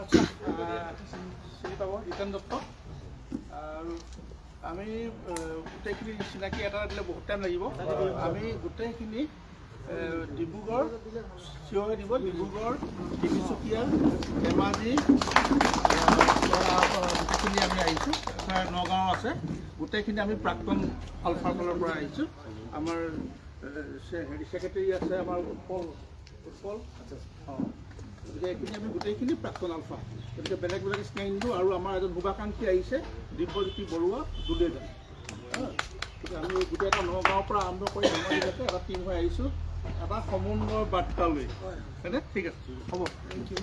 আচ্ছা চিনি পাব জিতেন দত্ত আৰু আমি গোটেইখিনি চিনাকি এটা দিলে বহুত টাইম লাগিব আমি গোটেইখিনি ডিব্ৰুগড় চিঞৰে দিব ডিব্ৰুগড় তিনিচুকীয়া ধেমাজি গোটেইখিনি আমি আহিছোঁ নগাঁও আছে গোটেইখিনি আমি প্ৰাক্তন আলফাৰ ফালৰ পৰা আহিছোঁ আমাৰ হেৰি ছেক্ৰেটাৰী আছে আমাৰ উৎপল অঁ গতিকে এইখিনি আমি গোটেইখিনি প্ৰাক্তন আলফা গতিকে বেলেগ বেলেগ স্নেহ নিদিওঁ আৰু আমাৰ এজন শুভাকাংক্ষী আহিছে দিব্যজ্যোতি বৰুৱা দুলেজন গতিকে আমি গোটেই এটা নগাঁৱৰ পৰা আৰম্ভ কৰি ধেমাজিলৈকে এটা টীম হৈ আহিছোঁ এটা সমন্বয় বাৰ্তা লৈ হয়নে ঠিক আছে হ'ব থেংক ইউ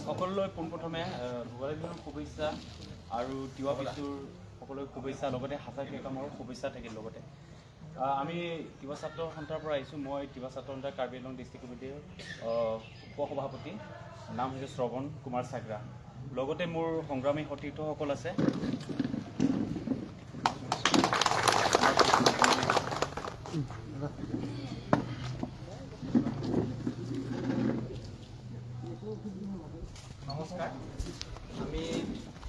সকলোলৈ পোনপ্ৰথমে ভোগালী বিহুৰ শুভেচ্ছা আৰু তিৱা বিহুৰ সকলোৰে শুভেচ্ছা লগতে হাজাৰ কামৰ শুভেচ্ছা থাকিল লগতে আমি তিৱা ছাত্ৰ সন্থাৰ পৰা আহিছোঁ মই তিৱা ছাত্ৰ সন্থাৰ কাৰ্বি আংলং ডিষ্ট্ৰিক্ট কমিটিৰ উপসভাপতি নাম হৈছে শ্ৰৱণ কুমাৰ চাগৰা লগতে মোৰ সংগ্ৰামী সতীৰ্থসকল আছে নমস্কাৰ আমি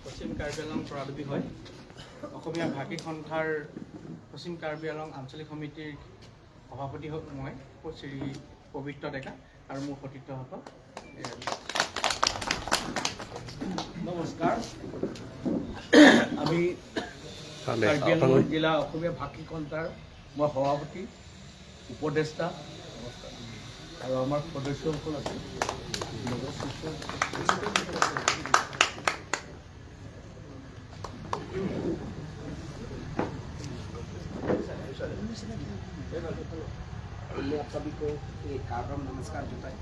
পশ্চিম কাৰ্বি আংলং প্ৰাৰম্ভিক হয় অসমীয়া ভাষী সন্থাৰ পশ্চিম কাৰ্বি আংলং আঞ্চলিক সমিতিৰ সভাপতি মই শ্ৰী পবিত্ৰ ডেকা আৰু মোৰ সতীৰ্থসকল নমস্কাৰ আমি কাৰ্বি আংলং জিলা অসমীয়া ভাষী সন্থাৰ মই সভাপতি উপদেষ্টা আৰু আমাৰ সদস্যসকল আছে मैं आप सभी को एक कारम नमस्कार जुटाए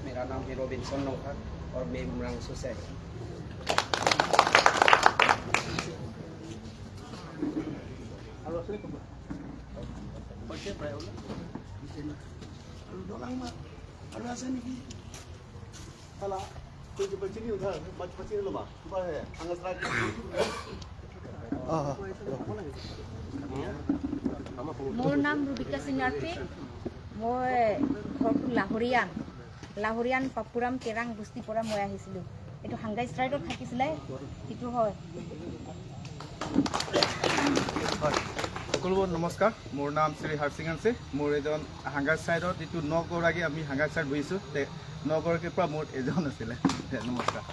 मेरा नाम है रॉबिन्सन नौकर और मैं मुरांगसो से मोर नाम रुबिका सिंगारपी मैं घर लाहरियान पापुराम केरांग बस्ती पर मैं आहिছিলোঁ এইটো হাংগাই ষ্ট্ৰাইকত থাকিছিলে সেইটো হয় সকলোবোৰ নমস্কাৰ মোৰ নাম শ্ৰী হৰসিং আছে মোৰ এজন হাংগাই ছাইডত যিটো 9 গৰাকী আমি হাংগাই ছাইড বহিছোঁ 9 গৰাকীৰ পৰা মোৰ এজন আছিলে নমস্কাৰ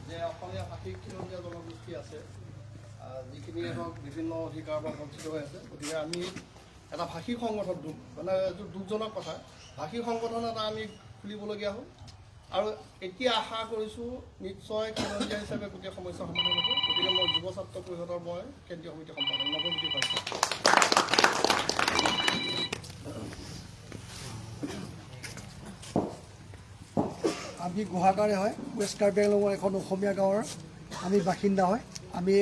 যে অসমীয়া ভাষিক খিলঞ্জীয়া জনগোষ্ঠী আছে যিখিনি ধৰক বিভিন্ন অধিকাৰ বা বঞ্চিত হৈ আছে গতিকে আমি এটা ভাষিক সংগঠন মানে দুখজনক কথা ভাষিক সংগঠন এটা আমি খুলিবলগীয়া হ'ল আৰু এতিয়া আশা কৰিছোঁ নিশ্চয় খিলঞ্জীয়া হিচাপে গোটেই সমস্যা সমাধান হ'ব গতিকে মই যুৱ ছাত্ৰ পৰিষদৰ মই কেন্দ্ৰীয় সমিতি সম্পাদক নৱজ্যোতি পাইছোঁ আমি গুহাগাঁৱৰে হয় ৱেষ্ট কাৰ্বি আংলঙৰ এখন অসমীয়া গাঁৱৰ আমি বাসিন্দা হয় আমি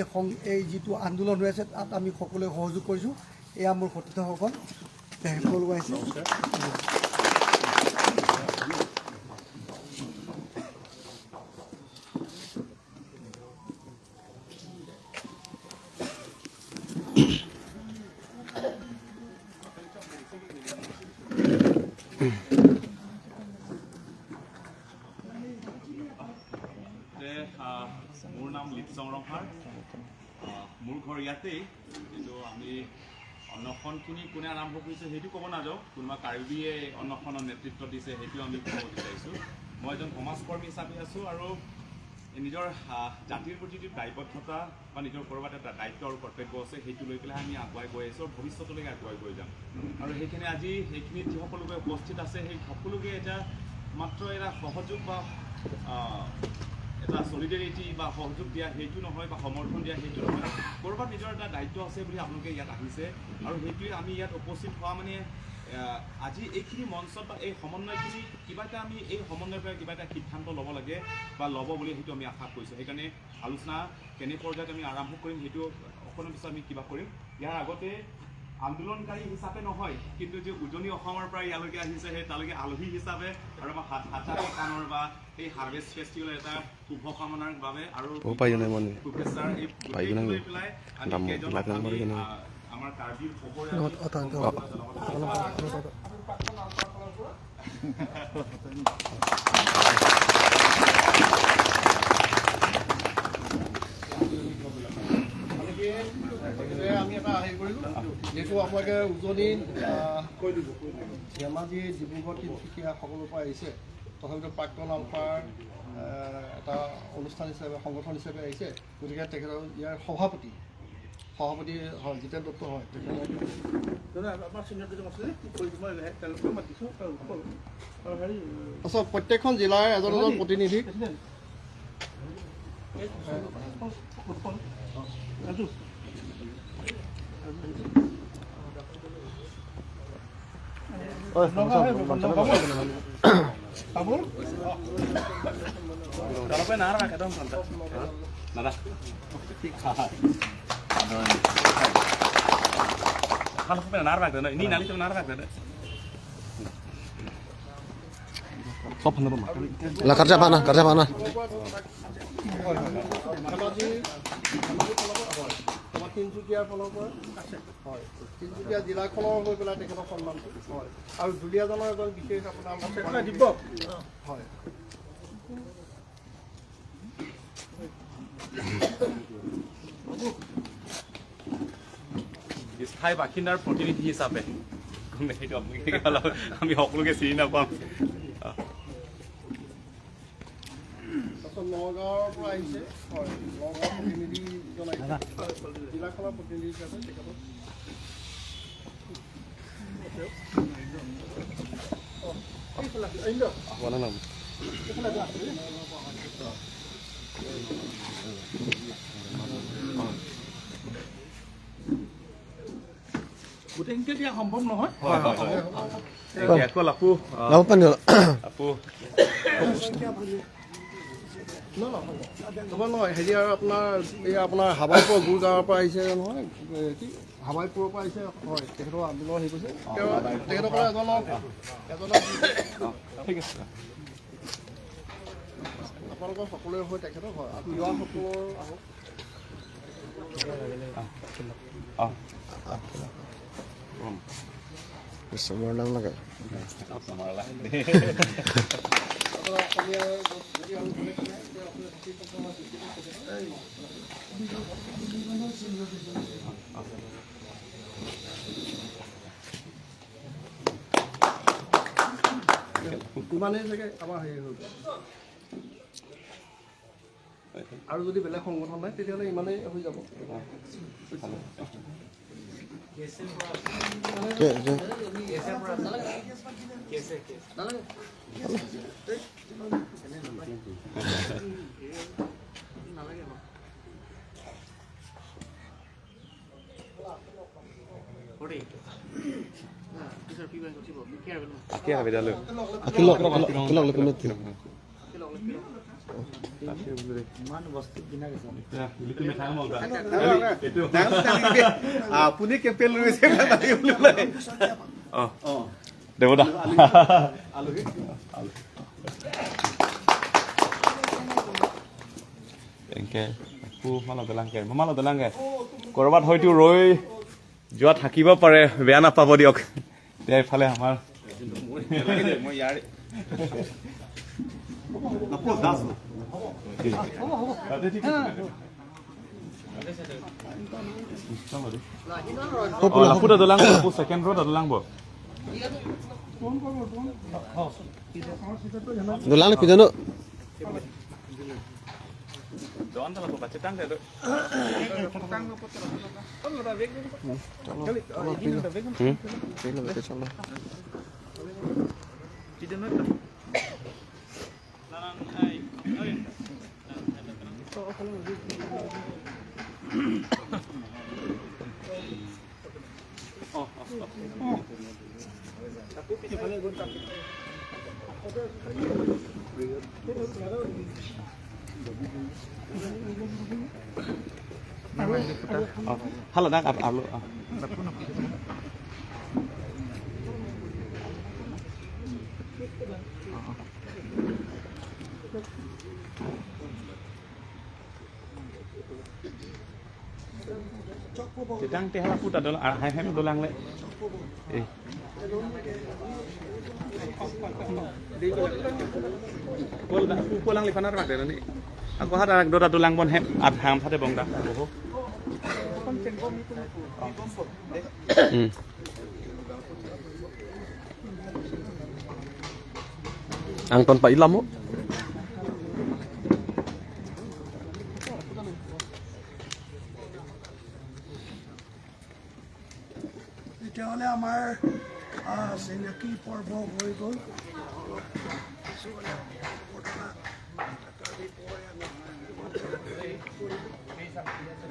এই যিটো আন্দোলন হৈ আছে তাত আমি সকলোৱে সহযোগ কৰিছোঁ এয়া মোৰ সতীৰ্থসকল সকলো আহিছে মোৰ নাম লিপচং ৰংহাৰ মোৰ ঘৰ ইয়াতেই কিন্তু আমি অন্নক্ষণখিনি কোনে আৰম্ভ কৰিছে সেইটো ক'ব নাযাওঁ কোনোবা কাৰ্বিয়ে অন্নক্ষণৰ নেতৃত্ব দিছে সেইটো আমি ক'ব বিচাৰিছোঁ মই এজন সমাজকৰ্মী হিচাপে আছোঁ আৰু নিজৰ জাতিৰ প্ৰতি যিটো দায়বদ্ধতা বা নিজৰ ক'ৰবাত এটা দায়িত্ব আৰু কৰ্তব্য আছে সেইটো লৈ পেলাই আমি আগুৱাই গৈ আছোঁ আৰু ভৱিষ্যতলৈকে আগুৱাই গৈ যাম আৰু সেইখিনি আজি সেইখিনিত যিসকলোকে উপস্থিত আছে সেই সকলোকে এটা মাত্ৰ এটা সহযোগ বা এটা সলিডাৰিটি বা সহযোগ দিয়া সেইটো নহয় বা সমৰ্থন দিয়া সেইটো নহয় ক'ৰবাত নিজৰ এটা দায়িত্ব আছে বুলি আপোনালোকে ইয়াত আহিছে আৰু সেইটোৱে আমি ইয়াত উপস্থিত হোৱা মানে আজি এইখিনি মঞ্চত বা এই সমন্বয়খিনি কিবা এটা আমি এই সমন্বয়ৰ পৰা কিবা এটা সিদ্ধান্ত ল'ব লাগে বা ল'ব বুলি সেইটো আমি আশা কৰিছোঁ। সেইকাৰণে আলোচনা কেনে পৰ্যায়ত আমি আৰম্ভ কৰিম সেইটো অকণমান পিছত আমি কিবা কৰিম। ইয়াৰ আগতে আন্দোলনকাৰী হিচাপে নহয়, কিন্তু যে উজনি অসমৰ পৰা ইয়ালৈকে আহিছে সেই তালৈকে আলহী হিচাপে আৰু আমাৰ হাতৰ বা এই হাৰ্ভেষ্ট ফেষ্টিভেলৰ এটা শুভ কামনাৰ বাবে আৰু শুভেচ্ছাৰ এই লৈ পেলাই আমাৰ কাৰ্বিৰ খবৰে আমি এটা হেৰি কৰিলোঁ, যিহেতু আপোনালোকে উজনি ধেমাজি ডিব্ৰুগড় তিনিচুকীয়া সকলোৰ পৰা আহিছে, তথাপিতো প্ৰাক্তন আলফাৰ এটা অনুষ্ঠান হিচাপে সংগঠন হিচাপে আহিছে, গতিকে তেখেতৰ ইয়াৰ সভাপতি হয় জিতেন দত্ত হয়, আচ্ছা প্ৰত্যেকখন জিলাৰ এজন এজন প্ৰতিনিধি kerja mana? আমাৰ তিনিচুকীয়াৰ ফালৰ পৰা হয়, তিনিচুকীয়া জিলাখনৰ হৈ পেলাই তেখেতৰ সন্মানটো হয়, আৰু দুলীয়াজনৰ এজন বিশেষ আপোনাৰ দিব্যক হয়। স্থায়ী বাসিন্দাৰ প্ৰতিনিধি হিচাপে সেইটো আমি সকলোকে চিনি নাপাম। নগাঁৱৰ পৰা আহিছে হয়, নগাঁৱৰ প্ৰতিনিধিজন আহিছে, জিলাখনৰ প্ৰতিনিধি হিচাপে তেখেতক গোটেইখিনিকে দিয়া সম্ভৱ নহয়। নহয় হেৰি আৰু আপোনাৰ এই আপোনাৰ হাবাইপুৰ গুৰগাঁৱৰ পৰা আহিছে নহয়, কি হাবাইপুৰৰ পৰা আহিছে হয়, তেখেতৰ আন্দোলন হেৰি কৰিছে, তেখেতৰ পৰা এজনক ঠিক আছে আপোনালোকৰ সকলোৰে হৈ তেখেতক হয়, তিৱাসকলৰ ইমানেই চাগে আমাৰ হেৰি হৈ গ'ল, আৰু যদি বেলেগ সংগঠন নাই তেতিয়াহ'লে ইমানেই হৈ যাব। আপুনি কেম্পেইন লৈছে দেৱদা কৰবাত হয়তো ৰৈ যোৱা থাকিব পাৰে, বেয়া নাপাব দিয়ক। এতিয়া এইফালে আমাৰ লাপুটা দলাং সেকেন্ড ro দলাং bo Dolang pidano. doan ta ba cetang de Halo dah apa? Sedang teh lah putar dulu, hai dolang le. Pulang di mana rak deh ni? Aku harap dora dolang pun hem, ham sate bong dah. Angton Pak Ilham mo. তেতিয়াহ'লে আমাৰ চিনাকি পৰ্ব হৈ গ'ল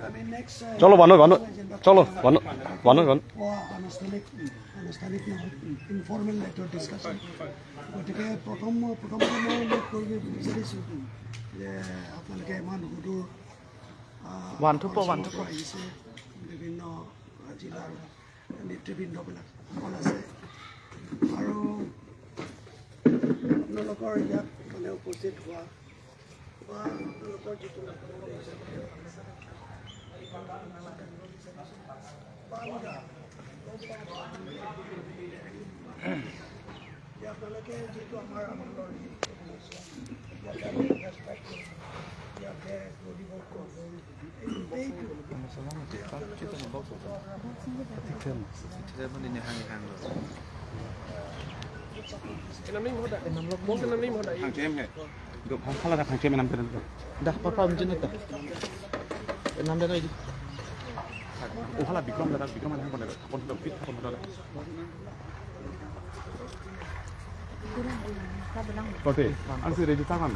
আমি next চলো বানো চলো বানো আনুষ্ঠানিক নহয় ইনফৰ্মেল লেটাৰ ডিছকাশ্যন গতিকে প্ৰথমতে মই উল্লেখ কৰিব বিচাৰিছোঁ যে আপোনালোকে ইমান সুদূৰ আহিছে বিভিন্ন জিলাৰ নেতৃবৃন্দবিলাক সকল আছে আৰু আপোনালোকৰ ইয়াত মানে উপস্থিত হোৱা বা আপোনালোকৰ যিটো আপোনালোকে যিটো আমাৰ আনন্দৰ Halo dah pangcem enam puluh. Dah apa macam ni dah. Enam dah lagi. Oh halah Bikram dah Bikram ada apa dah? Kon dah fit kon dah. Oke, answer ready tangan.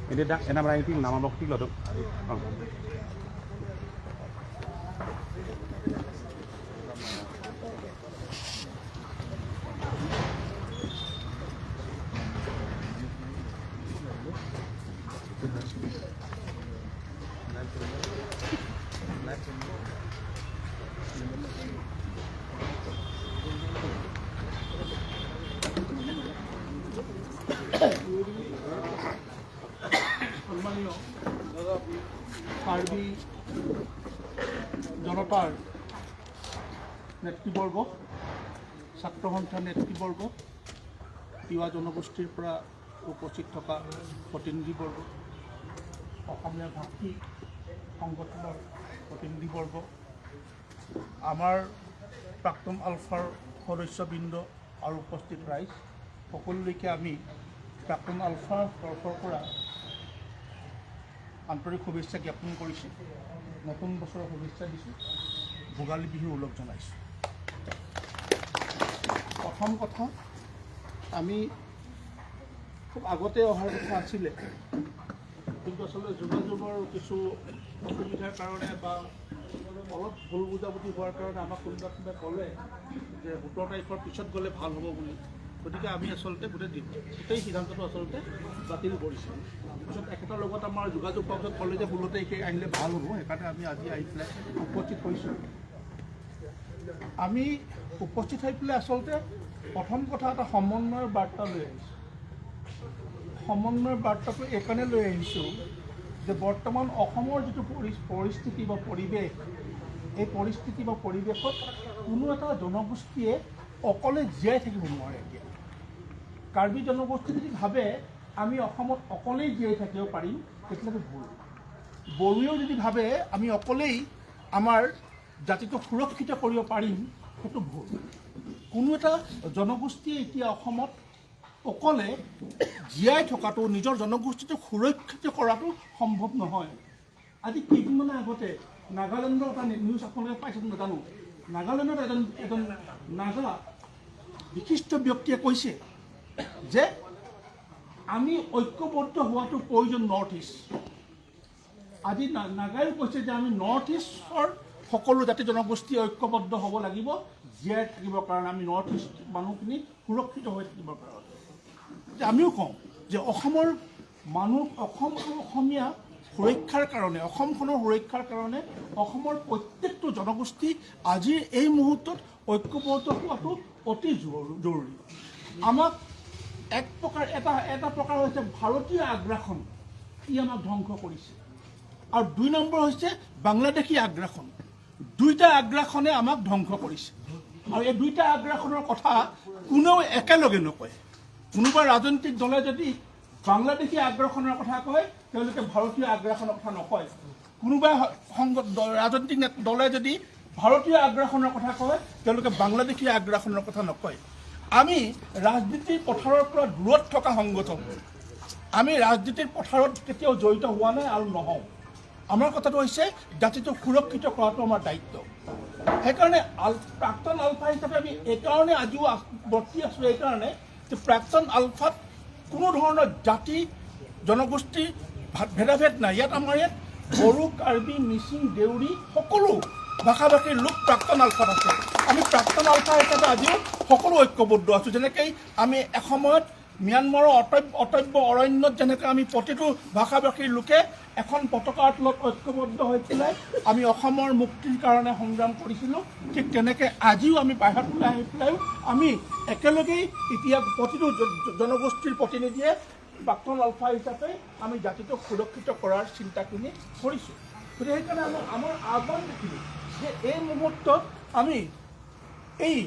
Ini dah enam ranking nama bokti lah tu. সন্মানীয় কাৰ্বি জনতাৰ নেতৃবৰ্গ ছাত্ৰ সন্থাৰ নেতৃবৰ্গ তিৱা জনগোষ্ঠীৰ পৰা উপস্থিত থকা প্ৰতিনিধিবৰ্গ অসমীয়া ভাষী সংগঠনৰ প্ৰতিনিধিবৰ্গ আমাৰ প্ৰাক্তন আলফাৰ সদস্যবৃন্দ আৰু উপস্থিত ৰাইজ সকলোলৈকে আমি প্ৰাক্তন আলফাৰ তৰফৰ পৰা আন্তৰিক শুভেচ্ছা জ্ঞাপন কৰিছোঁ নতুন বছৰৰ শুভেচ্ছা দিছোঁ ভোগালী বিহুৰ ওলগ জনাইছোঁ প্ৰথম কথা আমি খুব আগতে অহাৰ কথা আছিলে কিন্তু আচলতে যোগাযোগৰ কিছু অসুবিধাৰ কাৰণে বা অলপ ভুল বুজাবুজি হোৱাৰ কাৰণে আমাক কোনোবা ক'লে যে 17 তাৰিখৰ পিছত গ'লে ভাল হ'ব বুলি গতিকে আমি আচলতে গোটেই সিদ্ধান্তটো আচলতে বাতিল কৰিছোঁ পিছত একেটাৰ লগত আমাৰ যোগাযোগ কৰাৰ পিছত ক'লে যে 16 তাৰিখে আহিলে ভাল হ'ব সেইকাৰণে আমি আজি আহি পেলাই উপস্থিত হৈছোঁ আমি উপস্থিত হৈ পেলাই আচলতে প্ৰথম কথা এটা সমন্বয়ৰ বাৰ্তা লৈ আহিছোঁ সমন্বয়ৰ বাৰ্তাটো এইকাৰণে লৈ আহিছোঁ যে বৰ্তমান অসমৰ যিটো পৰিস্থিতি বা পৰিৱেশ এই পৰিস্থিতি বা পৰিৱেশত কোনো এটা জনগোষ্ঠীয়ে অকলে জীয়াই থাকিব নোৱাৰে এতিয়া কাৰ্বি জনগোষ্ঠী যদি ভাবে আমি অসমত অকলেই জীয়াই থাকিব পাৰিম তেতিয়াহ'লে ভুল বড়োৱেও যদি ভাবে আমি অকলেই আমাৰ জাতিটো সুৰক্ষিত কৰিব পাৰিম সেইটো ভুল কোনো এটা জনগোষ্ঠীয়ে এতিয়া অসমত অকলে জীয়াই থকাটো নিজৰ জনগোষ্ঠীটো সুৰক্ষিত কৰাটো সম্ভৱ নহয় আজি কেইদিনমানৰ আগতে নাগালেণ্ডৰ এটা নিউজ আপোনালোকে পাইছে নাজানো নাগালেণ্ডৰ এজন নাগা বিশিষ্ট ব্যক্তিয়ে কৈছে যে আমি ঐক্যবদ্ধ হোৱাটো প্ৰয়োজন নৰ্থ ইষ্ট আজি নাগাই কৈছে যে আমি নৰ্থ ইষ্টৰ সকলো জাতি জনগোষ্ঠী ঐক্যবদ্ধ হ'ব লাগিব জীয়াই থাকিবৰ কাৰণে আমি নৰ্থ ইষ্ট মানুহখিনি সুৰক্ষিত হৈ থাকিবৰ কাৰণে আমিও কওঁ যে অসমৰ মানুহ অসম আৰু অসমীয়া সুৰক্ষাৰ কাৰণে অসমখনৰ সুৰক্ষাৰ কাৰণে অসমৰ প্ৰত্যেকটো জনগোষ্ঠী আজিৰ এই মুহূৰ্তত ঐক্যবদ্ধ হোৱাটো অতি জৰুৰী আমাক এক প্ৰকাৰ এটা প্ৰকাৰ হৈছে ভাৰতীয় আগ্ৰাসন ই আমাক ধ্বংস কৰিছে আৰু 2 নম্বৰ হৈছে বাংলাদেশী আগ্ৰাসন দুইটা আগ্ৰাসনে আমাক ধ্বংস কৰিছে আৰু এই দুইটা আগ্ৰাসনৰ কথা কোনেও একেলগে নকয় কোনোবা ৰাজনৈতিক দলে যদি বাংলাদেশী আগ্ৰাসনৰ কথা কয় তেওঁলোকে ভাৰতীয় আগ্ৰাসনৰ কথা নকয় কোনোবা ৰাজনৈতিক দলে যদি ভাৰতীয় আগ্ৰাসনৰ কথা কয় তেওঁলোকে বাংলাদেশী আগ্ৰাসনৰ কথা নকয় আমি ৰাজনীতিৰ পথাৰৰ পৰা দূৰত থকা সংগঠন আমি ৰাজনীতিৰ পথাৰত কেতিয়াও জড়িত হোৱা নাই আৰু নহওঁ আমাৰ কথাটো হৈছে জাতিটো সুৰক্ষিত কৰাটো আমাৰ দায়িত্ব সেইকাৰণে প্ৰাক্তন আলফা হিচাপে আমি এইকাৰণে আজিও বৰ্তি আছোঁ এইকাৰণে যে প্ৰাক্তন আলফাত কোনো ধৰণৰ জাতি জনগোষ্ঠী ভেদাভেদ নাই ইয়াত আমাৰ ইয়াত বড়ো কাৰ্বি মিচিং দেউৰী সকলো ভাষা ভাষীৰ লোক প্ৰাক্তন আলফাত আছে আমি প্ৰাক্তন আলফা হিচাপে আজিও সকলো ঐক্যবদ্ধ আছোঁ যেনেকৈ আমি এসময়ত ম্যানমাৰৰ অটব্য অৰণ্যত যেনেকৈ আমি প্ৰতিটো ভাষা ভাষীৰ লোকে এখন পতাকাৰ তলত ঐক্যবদ্ধ হৈ পেলাই আমি অসমৰ মুক্তিৰ কাৰণে সংগ্ৰাম কৰিছিলোঁ ঠিক তেনেকৈ আজিও আমি বাহিৰত ওলাই আহি পেলাইও আমি একেলগেই এতিয়া প্ৰতিটো জনগোষ্ঠীৰ প্ৰতিনিধিয়ে প্ৰাক্তন আলফা হিচাপে আমি জাতিটোক সুৰক্ষিত কৰাৰ চিন্তাখিনি কৰিছোঁ গতিকে সেইকাৰণে আমাৰ আহ্বান দেখিলোঁ যে এই মুহূৰ্তত আমি এই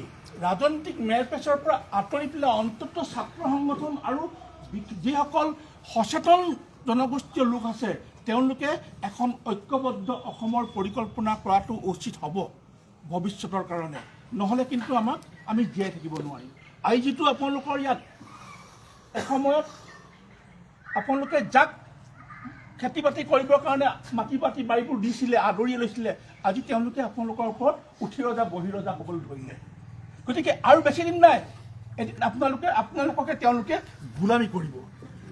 ৰাজনৈতিক মেৰপেচৰ পৰা আঁতৰি পেলাই অন্ততঃ ছাত্ৰ সংগঠন আৰু যিসকল সচেতন জনগোষ্ঠীয় লোক আছে তেওঁলোকে এখন ঐক্যবদ্ধ অসমৰ পৰিকল্পনা কৰাটো উচিত হ'ব ভৱিষ্যতৰ কাৰণে নহ'লে কিন্তু আমি জীয়াই থাকিব নোৱাৰিম আজি যিটো আপোনালোকৰ ইয়াত এসময়ত আপোনালোকে যাক খেতি বাতি কৰিবৰ কাৰণে মাটি বাৰীবোৰ দিছিলে আদৰি লৈছিলে আজি তেওঁলোকে আপোনালোকৰ ওপৰত উঠি ৰজা বহি ৰজা হ'বলৈ ধৰিলে গতিকে আৰু বেছি দিন নাই এদিন আপোনালোককে তেওঁলোকে গোলামী কৰিব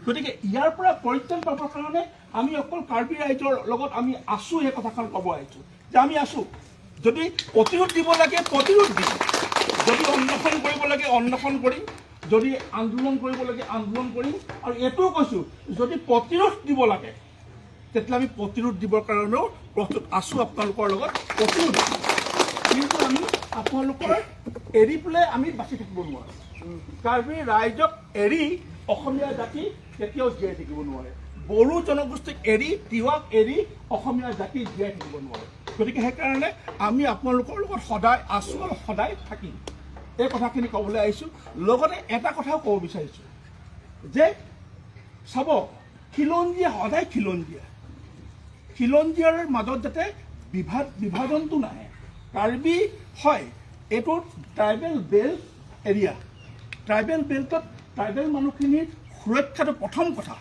গতিকে ইয়াৰ পৰা পৰিত্ৰাণ পাবৰ কাৰণে আমি অকল কাৰ্বি ৰাইজৰ লগত আমি আছোঁ সেই কথাখন ক'ব আহিছোঁ যে আমি আছোঁ যদি প্ৰতিৰোধ দিব লাগে প্ৰতিৰোধ দিম যদি অন্বেষণ কৰিব লাগে অন্বেষণ কৰিম যদি আন্দোলন কৰিব লাগে আন্দোলন কৰিম আৰু এইটোও কৈছোঁ যদি প্ৰতিৰোধ দিব লাগে তেতিয়া আমি প্ৰতিৰোধ দিবৰ কাৰণেও প্ৰস্তুত আছোঁ আপোনালোকৰ লগত প্ৰতিৰোধ কিন্তু আমি আপোনালোকৰ এৰি পেলাই আমি বাচি থাকিব নোৱাৰোঁ কাৰ্বি ৰাইজক এৰি অসমীয়া জাতি কেতিয়াও জীয়াই থাকিব নোৱাৰে বড়ো জনগোষ্ঠীক এৰি তিৱাক এৰি অসমীয়া জাতি জীয়াই থাকিব নোৱাৰে গতিকে সেইকাৰণে আমি আপোনালোকৰ লগত সদায় আছোঁ আৰু সদায় থাকিম এই কথাখিনি ক'বলৈ আহিছোঁ লগতে এটা কথাও ক'ব বিচাৰিছোঁ যে চাব খিলঞ্জীয়া সদায় খিলঞ্জীয়াৰ মাজত যাতে বিভাজনটো নাহে কাৰ্বি হয় এইটো ট্ৰাইবেল বেল্ট এৰিয়া ট্ৰাইবেল বেল্টত ট্ৰাইবেল মানুহখিনিৰ সুৰক্ষাটো প্ৰথম কথা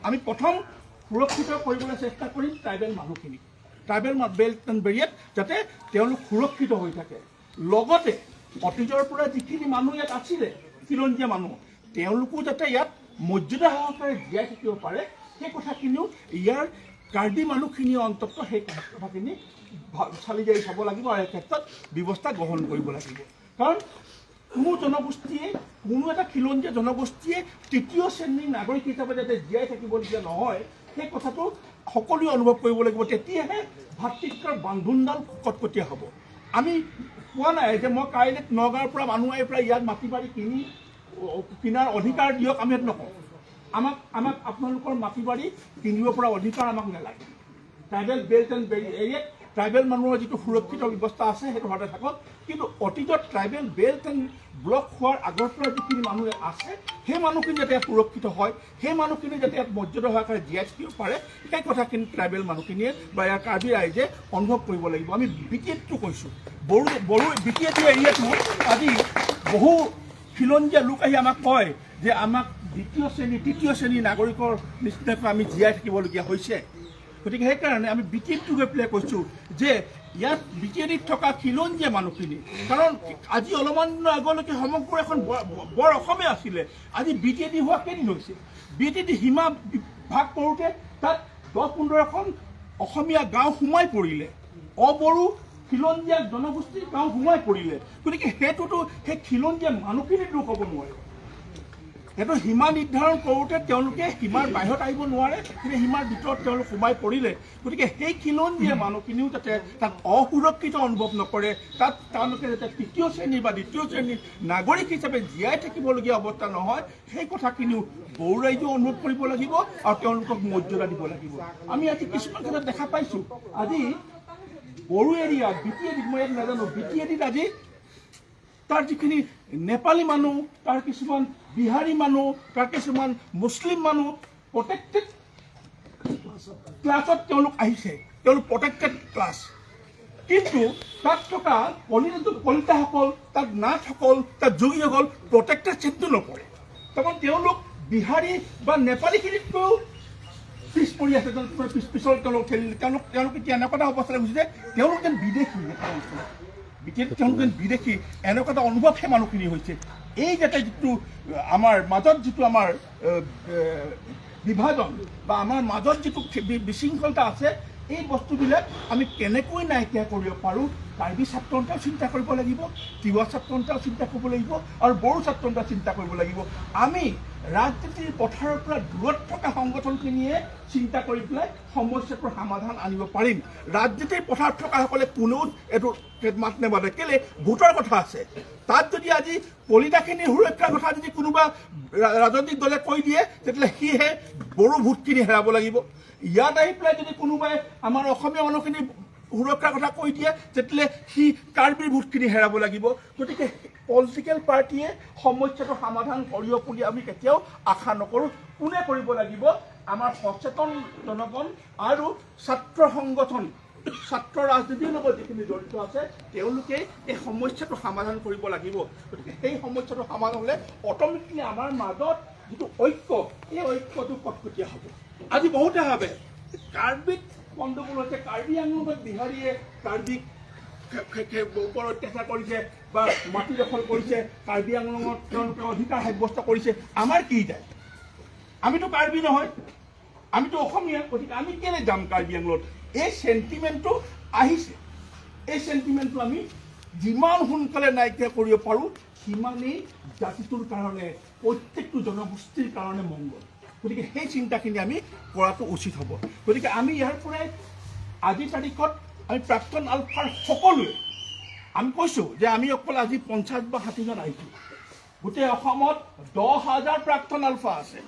আমি প্ৰথম সুৰক্ষিত কৰিবলৈ চেষ্টা কৰিম ট্ৰাইবেল মানুহখিনিক ট্ৰাইবেল বেল্ট এণ্ড বেৰিয়াত যাতে তেওঁলোক সুৰক্ষিত হৈ থাকে লগতে অতীজৰ পৰা যিখিনি মানুহ ইয়াত আছিলে খিলঞ্জীয়া মানুহ তেওঁলোকো যাতে ইয়াত মৰ্যাদা সহকাৰে জীয়াই থাকিব পাৰে সেই কথাখিনিও ইয়াৰ কাৰ্বি মানুহখিনিয়ে অন্ততঃ সেই কথাখিনি চালি জাৰি চাব লাগিব আৰু এই ক্ষেত্ৰত ব্যৱস্থা গ্ৰহণ কৰিব লাগিব কাৰণ কোনো জনগোষ্ঠীয়ে কোনো এটা খিলঞ্জীয়া জনগোষ্ঠীয়ে তৃতীয় শ্ৰেণীৰ নাগৰিক হিচাপে যাতে জীয়াই থাকিবলগীয়া নহয় সেই কথাটো সকলোৱে অনুভৱ কৰিব লাগিব তেতিয়াহে ভাতৃত্বৰ বান্ধোনডাল কটকটীয়া হ'ব আমি কোৱা নাই যে মই কাইলৈ নগাঁৱৰ পৰা মানুহ আহি পেলাই ইয়াত মাটি বাৰী কিনাৰ অধিকাৰ দিয়ক আমি সেইটো নকওঁ আমাক আপোনালোকৰ মাটি বাৰী কিনিব পৰা অধিকাৰ আমাক নালাগে ট্ৰাইবেল বেল্ট এণ্ড এৰিয়াত ট্ৰাইবেল মানুহৰ যিটো সুৰক্ষিত ব্যৱস্থা আছে সেইটো সদায় থাকক কিন্তু অতীতত ট্ৰাইবেল বেল্ট এণ্ড ব্লক হোৱাৰ আগৰ পৰা যিখিনি মানুহ আছে সেই মানুহখিনি যাতে ইয়াত সুৰক্ষিত হয় সেই মানুহখিনি যাতে ইয়াত মৰ্যাদা সহকাৰে জীয়াই থাকিব পাৰে সেই কথাখিনি ট্ৰাইবেল মানুহখিনিয়ে বা ইয়াৰ কাৰ্বি ৰাইজে অনুভৱ কৰিব লাগিব আমি বিটিএটো কৈছোঁ বড়ো বিটিএটো এৰিয়াটো আজি বহু খিলঞ্জীয়া লোক আহি আমাক কয় যে আমাক দ্বিতীয় শ্ৰেণী তৃতীয় শ্ৰেণীৰ নাগৰিকৰ নিচিনাকৈ আমি জীয়াই থাকিবলগীয়া হৈছে গতিকে সেইকাৰণে আমি বিটিএটো গৈ পেলাই কৈছোঁ যে ইয়াত বিটিএডিত থকা খিলঞ্জীয়া মানুহখিনি কাৰণ আজি অলপমান দিনৰ আগলৈকে সমগ্ৰ এখন বৰ অসমে আছিলে আজি বিটিএডি হোৱা কেইদিন হৈছে বিটিএডি সীমা ভাগ কৰোঁতে তাত 10-15খন অসমীয়া গাঁও সোমাই পৰিলে অবড়ো খিলঞ্জীয়া জনগোষ্ঠীৰ গাঁও সোমাই পৰিলে গতিকে সেইটোতো সেই খিলঞ্জীয়া মানুহখিনিৰ দোষ হ'ব নোৱাৰে সেইটো সীমা নিৰ্ধাৰণ কৰোঁতে তেওঁলোকে সীমাৰ বাহিৰত আহিব নোৱাৰে কিন্তু সীমাৰ ভিতৰত তেওঁলোক সোমাই পৰিলে গতিকে সেই খিলঞ্জীয়া মানুহখিনিও যাতে তাত অসুৰক্ষিত অনুভৱ নকৰে তাত তেওঁলোকে যাতে তৃতীয় শ্ৰেণীৰ বা দ্বিতীয় শ্ৰেণীৰ নাগৰিক হিচাপে জীয়াই থাকিবলগীয়া অৱস্থা নহয় সেই কথাখিনিও বড়ো ৰাইজেও অনুভৱ কৰিব লাগিব আৰু তেওঁলোকক মৰ্যাদা দিব লাগিব আমি আজি কিছুমান ক্ষেত্ৰত দেখা পাইছোঁ আজি বড়ো এৰিয়াত বি টি এডিত মই ইয়াত নাজানো বি টি এডিত আজি তাৰ যিখিনি নেপালী মানুহ তাৰ কিছুমান বিহাৰী মানুহ তাৰ কিছুমান মুছলিম মানুহ প্ৰটেক্টেড ক্লাছত তেওঁলোক আহিছে তেওঁলোক প্ৰটেক্টেড ক্লাছ কিন্তু তাত থকা কলিতাসকল তাত নাথসকল তাত যোগীসকল প্ৰটেক্টেড চিনটো নপৰে তাৰমানে তেওঁলোক বিহাৰী বা নেপালীখিনিতকৈও পিছ পৰি আছে পিছৰ তেওঁলোক খেলিলে তেওঁলোক এতিয়া এনেকুৱা এটা অৱস্থালৈ গৈছে যে তেওঁলোক যেন বিদেশী এটা অঞ্চলত তেওঁলোক যেন বিদেশী এনেকুৱা এটা অনুভৱ সেই মানুহখিনি হৈছে এই যাতে যিটো আমাৰ মাজত যিটো আমাৰ বিভাজন বা আমাৰ মাজত যিটো বিশৃংখলতা আছে এই বস্তুবিলাক আমি কেনেকৈ নাইকিয়া কৰিব পাৰোঁ কাৰ্বি ছাত্ৰসন্থাও চিন্তা কৰিব লাগিব তিৱা ছাত্ৰসন্থাও চিন্তা কৰিব লাগিব আৰু বড়ো ছাত্ৰসন্থাও চিন্তা কৰিব লাগিব আমি ৰাজনীতিৰ পথাৰৰ পৰা দূৰত থকা সংগঠনখিনিয়ে চিন্তা কৰি পেলাই সমস্যাটোৰ সমাধান আনিব পাৰিম ৰাজনীতিৰ পথাৰত থকাসকলে কোনেও এইটো মাত নেমাতে কেলে ভোটৰ কথা আছে তাত যদি আজি কলিতাখিনিৰ সুৰক্ষাৰ কথা যদি কোনোবা ৰাজনৈতিক দলে কৈ দিয়ে তেতিয়াহ'লে সিহে বড়ো ভোটখিনি হেৰাব লাগিব ইয়াত আহি পেলাই যদি কোনোবাই আমাৰ অসমীয়া মানুহখিনি সুৰক্ষাৰ কথা কৈ দিয়ে তেতিয়াহ'লে সি কাৰ্বিৰ ভোটখিনি হেৰাব লাগিব গতিকে পলিটিকেল পাৰ্টীয়ে সমস্যাটো সমাধান কৰিব বুলি আমি কেতিয়াও আশা নকৰোঁ কোনে কৰিব লাগিব আমাৰ সচেতন জনগণ আৰু ছাত্ৰ সংগঠন ছাত্ৰ ৰাজনীতিৰ লগত যিখিনি জড়িত আছে তেওঁলোকে এই সমস্যাটো সমাধান কৰিব লাগিব গতিকে সেই সমস্যাটো সমাধান হ'লে অট'মেটিকলি আমাৰ মাজত যিটো ঐক্য এই ঐক্যটো কটকটীয়া হ'ব আজি বহুতে ভাবে কাৰ্বিক গণ্ডগোল হৈছে কাৰ্বি আংলঙত বিহাৰীয়ে কাৰ্বিক ওপৰত অত্যাচাৰ কৰিছে বা মাটি দখল কৰিছে কাৰ্বি আংলঙত তেওঁলোকে অধিকাৰ সাব্যস্ত কৰিছে আমাৰ কি যায় আমিতো কাৰ্বি নহয় আমিতো অসমীয়া গতিকে আমি কেলৈ যাম কাৰ্বি আংলঙত এই চেণ্টিমেণ্টটো আহিছে এই চেণ্টিমেণ্টটো আমি যিমান সোনকালে নাইকিয়া কৰিব পাৰোঁ সিমানেই জাতিটোৰ কাৰণে প্ৰত্যেকটো জনগোষ্ঠীৰ কাৰণে মংগল গতিকে সেই চিন্তাখিনি আমি কৰাটো উচিত হ'ব গতিকে আমি ইয়াৰ পৰাই আজিৰ তাৰিখত আমি প্ৰাক্তন আলফাৰ সকলোৱে আমি কৈছোঁ যে আমি অকল আজি 50 বা 60জন আহিছোঁ গোটেই অসমত 10,000 প্ৰাক্তন আলফা আছে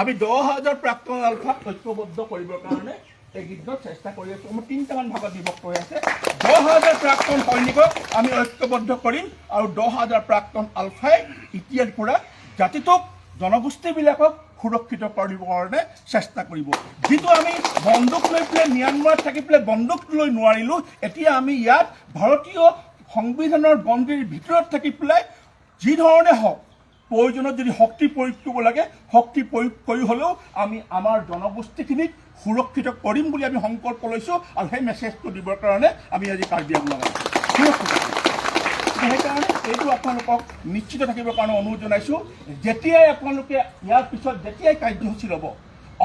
আমি 10,000 প্ৰাক্তন আলফাক ঐক্যবদ্ধ কৰিবৰ কাৰণে এই গীতত চেষ্টা কৰি আছোঁ আমাৰ 3টামান ভাগত বিভক্ত হৈ আছে 10,000 প্ৰাক্তন সৈনিকক আমি ঐক্যবদ্ধ কৰিম আৰু 10,000 প্ৰাক্তন আলফাই এতিয়াৰ পৰা জাতিটোক জনগোষ্ঠীবিলাকক সুৰক্ষিত কৰিবৰ কাৰণে চেষ্টা কৰিব যিটো আমি বন্দুক লৈ পেলাই ম্যানমাৰত থাকি পেলাই বন্দুক লৈ নোৱাৰিলোঁ এতিয়া আমি ইয়াত ভাৰতীয় সংবিধানৰ বন্দীৰ ভিতৰত থাকি পেলাই যি ধৰণে হওক প্ৰয়োজনত যদি শক্তি প্ৰয়োগ কৰিব লাগে শক্তি প্ৰয়োগ কৰি হ'লেও আমি আমাৰ জনগোষ্ঠীখিনিক সুৰক্ষিত কৰিম বুলি আমি সংকল্প লৈছোঁ আৰু সেই মেছেজটো দিবৰ কাৰণে আমি আজি কাৰ্বি আংলঙত সুৰক্ষিত সেইকাৰণে এইটো আপোনালোকক নিশ্চিত থাকিবৰ কাৰণে অনুৰোধ জনাইছোঁ যেতিয়াই আপোনালোকে ইয়াৰ পিছত যেতিয়াই কাৰ্যসূচী ল'ব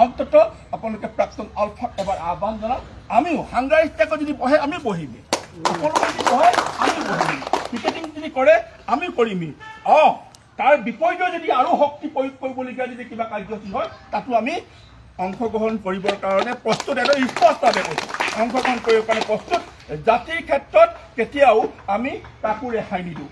অন্ততঃ আপোনালোকে প্ৰাক্তন আলফাক এবাৰ আহ্বান জনাওক আমিও সাংঘাতিকভাৱে যদি বহে আমি বহিমেই আপোনালোকে যদি বহে আমি বহিমেই পিকেটিং যদি কৰে আমি কৰিমেই তাৰ বিপৰীতে যদি আৰু শক্তি প্ৰয়োগ কৰিবলগীয়া যদি কিবা কাৰ্যসূচী হয় তাতো আমি অংশগ্ৰহণ কৰিবৰ কাৰণে প্ৰস্তুত এটা স্পষ্টভাৱে কৈছোঁ অংশগ্ৰহণ কৰিবৰ কাৰণে প্ৰস্তুত জাতিৰ ক্ষেত্ৰত কেতিয়াও আমি কাকো ৰেহাই নিদিওঁ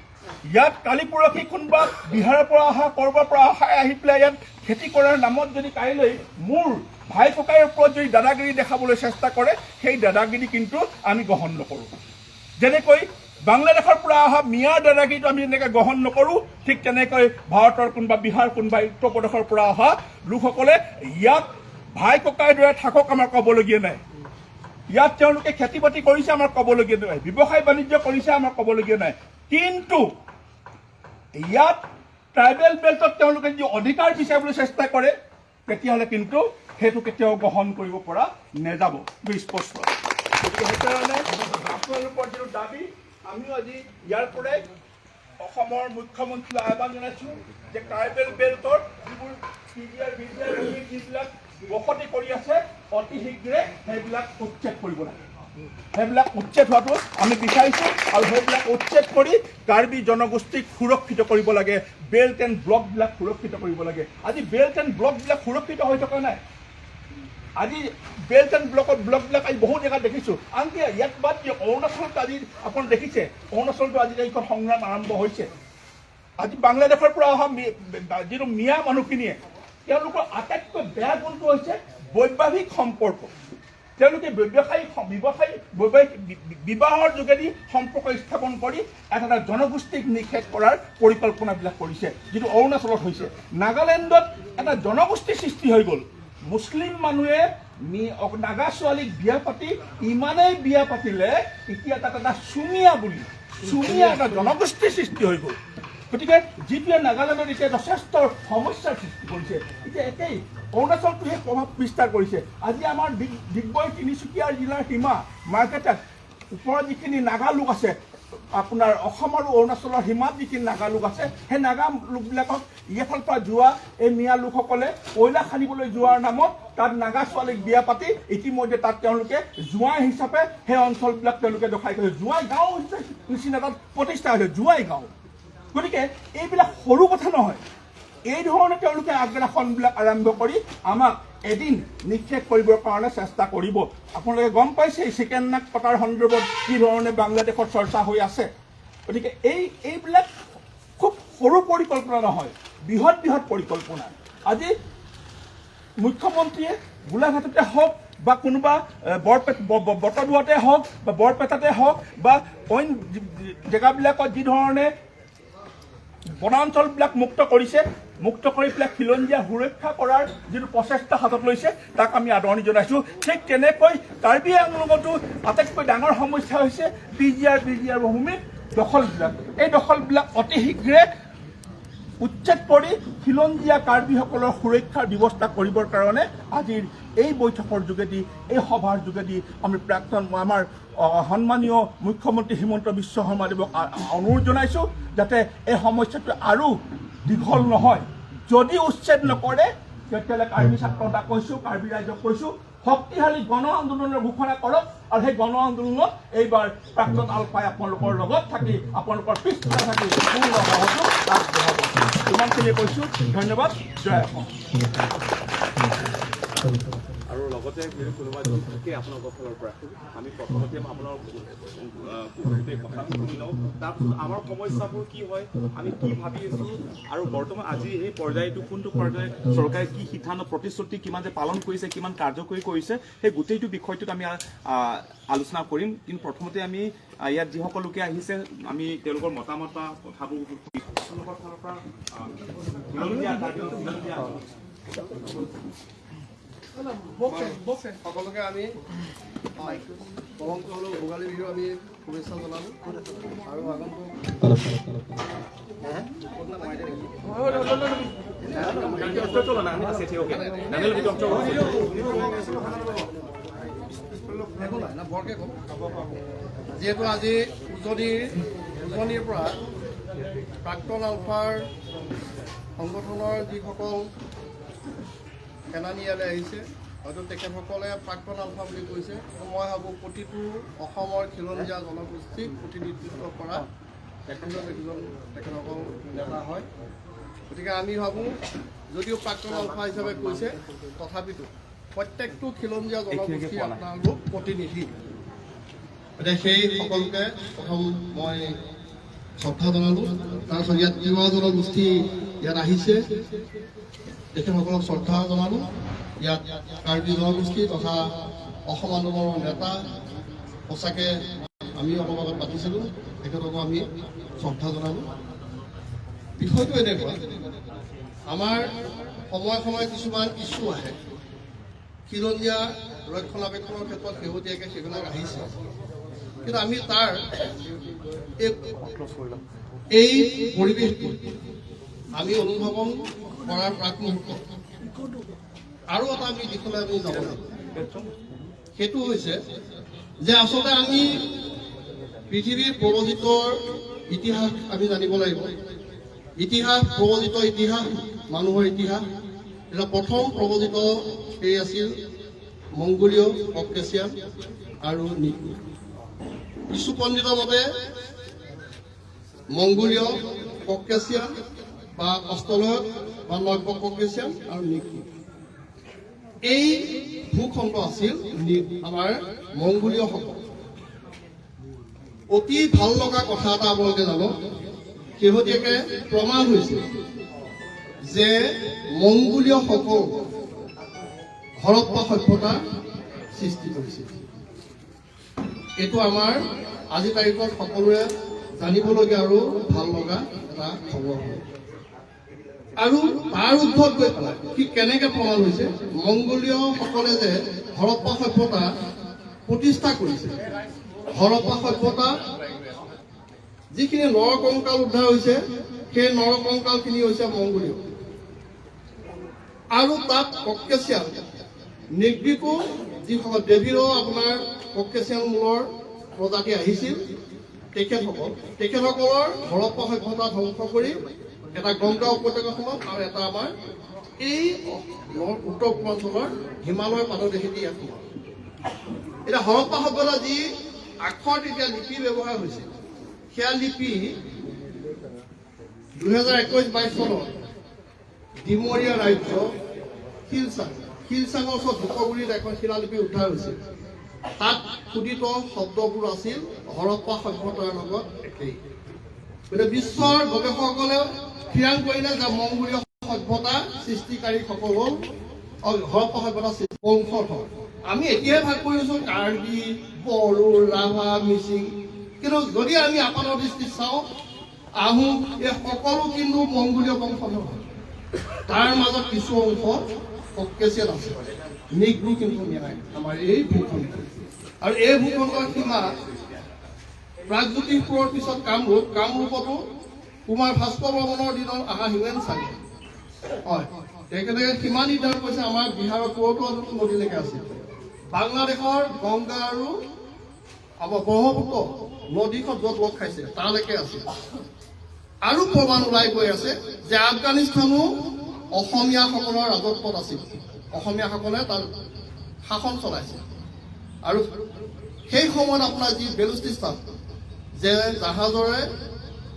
ইয়াত কালি পৰহি কোনোবা বিহাৰৰ পৰা অহা ক'ৰবাৰ পৰা আহি পেলাই ইয়াত খেতি কৰাৰ নামত যদি কাইলৈ মোৰ ভাই ককাইৰ ওপৰত যদি দাদাগিৰি দেখাবলৈ চেষ্টা কৰে সেই দাদাগিৰি কিন্তু আমি গ্ৰহণ নকৰোঁ যেনেকৈ বাংলাদেশৰ পৰা অহা মিয়াৰ দাদাগিৰিটো আমি যেনেকৈ গ্ৰহণ নকৰোঁ ঠিক তেনেকৈ ভাৰতৰ কোনোবা বিহাৰ কোনোবা উত্তৰ প্ৰদেশৰ পৰা অহা লোকসকলে ইয়াত ভাই ককাইৰ দৰে থাকক আমাৰ ক'বলগীয়া নাই ইয়াত তেওঁলোকে খেতি বাতি কৰিছে আমাৰ ক'বলগীয়া নাই ব্যৱসায় বাণিজ্য কৰিছে আমাৰ ক'বলগীয়া নাই কিন্তু ইয়াত ট্ৰাইবেল বেল্টত তেওঁলোকে যদি অধিকাৰ বিচাৰিবলৈ চেষ্টা কৰে তেতিয়াহ'লে কিন্তু সেইটো কেতিয়াও গ্ৰহণ কৰিব পৰা নেযাব স্পষ্ট গতিকে সেইকাৰণে আপোনালোকৰ যিটো দাবী আমিও আজি ইয়াৰ পৰাই অসমৰ মুখ্যমন্ত্ৰীলৈ আহ্বান জনাইছোঁ যে ট্ৰাইবেল বেল্টৰ যিবোৰ যিবিলাক বসতি কৰি আছে অতি শীঘ্ৰে সেইবিলাক উচ্ছেদ কৰিব লাগে সেইবিলাক উচ্ছেদ হোৱাটো আমি বিচাৰিছোঁ আৰু সেইবিলাক উচ্ছেদ কৰি কাৰ্বি জনগোষ্ঠীক সুৰক্ষিত কৰিব লাগে, বেল্ট এণ্ড ব্লকবিলাক সুৰক্ষিত কৰিব লাগে। আজি বেল্ট এণ্ড ব্লকবিলাক সুৰক্ষিত হৈ থকা নাই। আজি বেল্ট এণ্ড ব্লকবিলাক আজি বহু জেগাত দেখিছোঁ। আনকি ইয়াত বাদ দিয়ক, অৰুণাচলত আজি আপুনি দেখিছে, অৰুণাচলতো আজি এইখন সংগ্ৰাম আৰম্ভ হৈছে। আজি বাংলাদেশৰ পৰা অহা যিটো মিয়া মানুহখিনিয়ে তেওঁলোকৰ আটাইতকৈ বেয়া গুণটো হৈছে বৈবাহিক সম্পৰ্ক। তেওঁলোকে বিবাহৰ যোগেদি সম্পৰ্ক স্থাপন কৰি এটা জনগোষ্ঠীক নিষেধ কৰাৰ পৰিকল্পনাবিলাক কৰিছে, যিটো অৰুণাচলত হৈছে। নাগালেণ্ডত এটা জনগোষ্ঠী সৃষ্টি হৈ গ'ল। মুছলিম মানুহে নাগা ছোৱালীক বিয়া পাতি ইমানেই বিয়া পাতিলে এতিয়া তাত এটা চুমীয়া এটা জনগোষ্ঠীৰ সৃষ্টি হৈ গ'ল। গতিকে যিটোৱে নাগালেণ্ডত এতিয়া যথেষ্ট সমস্যাৰ সৃষ্টি কৰিছে, এতিয়া একেই অৰুণাচলটো সেই প্ৰভাৱ বিস্তাৰ কৰিছে। আজি আমাৰ ডিগবৈ তিনিচুকীয়া জিলাৰ সীমা মাৰ্কেটত ওপৰত যিখিনি নাগা লোক আছে, আপোনাৰ অসম আৰু অৰুণাচলৰ সীমাত যিখিনি নাগা লোক আছে, সেই নাগা লোকবিলাকক এইফালৰ পৰা যোৱা এই মিয়া লোকসকলে কয়লা খান্দিবলৈ যোৱাৰ নামত তাত নাগা ছোৱালীক বিয়া পাতি ইতিমধ্যে তাত তেওঁলোকে জোঁৱাই হিচাপে সেই অঞ্চলবিলাক তেওঁলোকে দখল কৰিছে। জোঁৱাই গাঁও নিচিনা তাত প্ৰতিষ্ঠা হৈছে, জোঁৱাই গাঁও। গতিকে এইবিলাক সৰু কথা নহয়। এই ধৰণে তেওঁলোকে আগ্ৰাসনবিলাক আৰম্ভ কৰি আমাক এদিন নিক্ষেপ কৰিবৰ কাৰণে চেষ্টা কৰিব। আপোনালোকে গম পাইছে ছেকেণ্ড নাক পতাৰ সন্দৰ্ভত কি ধৰণে বাংলাদেশত চৰ্চা হৈ আছে। গতিকে এইবিলাক খুব সৰু পৰিকল্পনা নহয়, বৃহৎ পৰিকল্পনা। আজি মুখ্যমন্ত্ৰীয়ে গোলাঘাটতে হওক বা কোনোবা বটদ্ৰৱাতে হওক বা বৰপেটাতে হওক বা অইন জেগাবিলাকত যি ধৰণে বনাঞ্চলবিলাক মুক্ত কৰি পেলাই খিলঞ্জীয়া সুৰক্ষা কৰাৰ যিটো প্ৰচেষ্টা হাতত লৈছে তাক আমি আদৰণি জনাইছোঁ। ঠিক তেনেকৈ কাৰ্বি আংলঙতো আটাইতকৈ ডাঙৰ সমস্যা হৈছে বিজিআৰ ভূমিৰ দখলবিলাক। এই দখলবিলাক অতি শীঘ্ৰে উচ্ছেদ কৰি খিলঞ্জীয়া কাৰ্বিসকলৰ সুৰক্ষাৰ ব্যৱস্থা কৰিবৰ কাৰণে আজিৰ এই বৈঠকৰ যোগেদি, এই সভাৰ যোগেদি আমি আমাৰ সন্মানীয় মুখ্যমন্ত্ৰী হিমন্ত বিশ্ব শৰ্মাদেৱক অনুৰোধ জনাইছোঁ যাতে এই সমস্যাটো আৰু দীঘল নহয়। যদি উচ্ছেদ নকৰে তেতিয়াহ'লে কাৰ্বি ছাত্ৰতাক কৈছোঁ, কাৰ্বি ৰাইজক কৈছোঁ, শক্তিশালী গণ আন্দোলনৰ ঘোষণা কৰক আৰু সেই গণ আন্দোলনত এইবাৰ প্ৰাক্তন আলফাই আপোনালোকৰ লগত থাকি, আপোনালোকৰ পিছফালে থাকি পূৰ্ণ সহযোগ আগবঢ়াব। ইমানখিনি কৈছোঁ। ধন্যবাদ। জয় অসম। আৰু লগতে যদি কোনোবা যদি থাকে আপোনালোকৰ ফালৰ পৰা, আমি প্ৰথমতে আপোনাৰ গোটেই কথাটো শুনি লওঁ, তাৰপিছত আমাৰ সমস্যাবোৰ কি হয়, আমি কি ভাবি আছোঁ আৰু বৰ্তমান আজি এই পৰ্যায়টো কোনটো পৰ্যায়ত চৰকাৰে কি সিদ্ধান্ত প্ৰতিশ্ৰুতি কিমান যে পালন কৰিছে, কিমান কাৰ্যকৰী কৰিছে, সেই গোটেইটো বিষয়টোত আমি আলোচনা কৰিম। কিন্তু প্ৰথমতে আমি ইয়াত যিসকল লোকে আহিছে আমি তেওঁলোকৰ মতামত বা কথাবোৰ তেওঁলোকৰ ফালৰ পৰা সকলোকে আমি বহংটো হ'লেও ভোগালী বিহু আমি শুভেচ্ছা জনালোঁ আৰু আগন্তুক বৰকে ক'ম। যিহেতু আজি উজনিৰ পৰা প্ৰাক্তন আলফাৰ সংগঠনৰ যিসকল সেনানী ইয়ালৈ আহিছে, হয়তো তেখেতসকলে প্ৰাক্তন আলফা বুলি কৈছে। মই ভাবোঁ প্ৰতিটো অসমৰ খিলঞ্জীয়া জনগোষ্ঠীক প্ৰতিনিধিত্ব কৰা তেখেতসকল নেতা হয়। গতিকে আমি ভাবোঁ যদিও প্ৰাক্তন আলফা হিচাপে কৈছে, তথাপিতো প্ৰত্যেকটো খিলঞ্জীয়া জনগোষ্ঠী আপোনালোক প্ৰতিনিধি। গতিকে সেই সকলোকে প্ৰথম মই শ্ৰদ্ধা জনালোঁ। তাৰপিছত ইয়াত তিৱা জনগোষ্ঠী ইয়াত আহিছে, তেখেতসকলক শ্ৰদ্ধা জনালোঁ। ইয়াত কাৰ্বি জনগোষ্ঠী তথা অসম আন্দোলনৰ নেতা সঁচাকৈ আমি অলপ আগত পাতিছিলোঁ, তেখেতকো আমি শ্ৰদ্ধা জনালোঁ। বিষয়টো এনেকুৱা, আমাৰ সময়ে কিছুমান ইছ্যু আহে, খিলঞ্জীয়া ৰক্ষণাবেক্ষণৰ ক্ষেত্ৰত শেহতীয়াকৈ সেইবিলাক আহিছে। কিন্তু আমি তাৰ এই পৰিৱেশটো আমি অনুধাৱন কৰাৰ প্ৰাকমুহূৰ্তত আৰু এটা আমি দিশলৈ আমি যাব লাগিব। সেইটো হৈছে যে আচলতে আমি পৃথিৱীৰ প্ৰৱজিতৰ ইতিহাস আমি জানিব লাগিব। প্ৰৱজিত ইতিহাস, মানুহৰ ইতিহাস। এটা প্ৰথম প্ৰৱজিত সেই আছিল মংগোলীয় ককেছিয়ান, আৰু নিকু। কিছু পণ্ডিতৰ মতে মংগোলীয়, ককেছিয়ান বা অষ্ট্ৰেলিয়ান বা নব্য ককেছিয়ান আৰু নিকু। এই ভূখণ্ড আছিল আমাৰ মংগোলীয়সকল। অতি ভাল লগা কথা এটা আপোনালোকে জানো, শেহতীয়াকৈ প্ৰমাণ হৈছে যে মংগোলীয়সকল হৰপ্পা সভ্যতা সৃষ্টি কৰিছিল। এইটো আমাৰ আজি তাৰিখত সকলোৰে জানিবলগীয়া আৰু ভাল লগা এটা খবৰ হয়। আৰু তাৰ উদ্ধত গৈ পেলাই কি কেনেকে প্ৰমাণ হৈছে, মংগোলীয়সকলে যে হৰপ্পা সভ্যতা প্ৰতিষ্ঠা কৰিছে, হৰপ্পা সভ্যতা যিখিনি নৰকংকাল উদ্ধাৰ হৈছে, সেই নৰকংকালখিনি হৈছে মংগোলীয়। আৰু তাত ককেছিয়ান নিগ্ৰিকো যিসকল ডেভিডো আপোনাৰ ককেছিয়ান মূলৰ প্ৰজাতি আহিছিল, তেখেতসকলৰ হৰপ্পা সভ্যতা ধ্বংস কৰি এটা গংগা উপত্যকাখনত আৰু এটা আমাৰ এই উত্তৰ পূৰ্বাঞ্চলৰ হিমালয়ৰ পাদদেশেদি ইয়াত সোমাল। এতিয়া হৰপ্পা সভ্যতা যি আখৰ তেতিয়া লিপি ব্যৱহাৰ হৈছিল, সেয়া লিপি 2021-22 চনত ডিমৰীয়া ৰাজ্য শিলচাঙৰ ওচৰত ধুপগুৰিত এখন শিলালিপি উদ্ধাৰ হৈছিল। তাত খোদিত শব্দবোৰ আছিল হৰপ্পা সভ্যতাৰ লগত একেই। গতিকে বিশ্বৰ গৱেষকসকলে থিৰাং কৰিলে যে মংগোলীয় সভ্যতা সৃষ্টিকাৰীসকল হ'ল হৰপ্পা সভ্যতা বংশধৰ। আমি এতিয়াই ভাগ কৰিছোঁ কাৰ্বি, বড়ো, ৰাভা, মিচিং, কিন্তু যদি আমি আপাতৰ দৃষ্টিত চাওঁ, আহোম, এই সকলো কিন্তু মংগোলীয় বংশধৰ। তাৰ মাজত কিছু অংশ ককেছিয়ান আছে, নিগ্ৰো কিন্তু নাই আমাৰ এই ভূখণ্ড। আৰু এই ভূখণ্ডৰ সীমা প্ৰাগজ্যোতিষপুৰৰ পিছত কামৰূপতো কুমাৰ ভাস্কৰ বৰ্মনৰ দিনত অহা হিউৱেন চাগে হয়, তেখেতে সীমা নিৰ্ধাৰণ কৰিছে আমাৰ বিহাৰৰ পুৰতো নদীলৈকে আছিল। বাংলাদেশৰ গংগা আৰু আমাৰ ব্ৰহ্মপুত্ৰ নদীখন য'ত লগ খাইছে তালৈকে আছে। আৰু প্ৰমাণ ওলাই গৈ আছে যে আফগানিস্তানো অসমীয়াসকলৰ ৰাজত্বত আছিল, অসমীয়াসকলে তাত শাসন চলাইছে। আৰু সেই সময়ত আপোনাৰ যি বেলুচিস্তান যে জাহাজৰে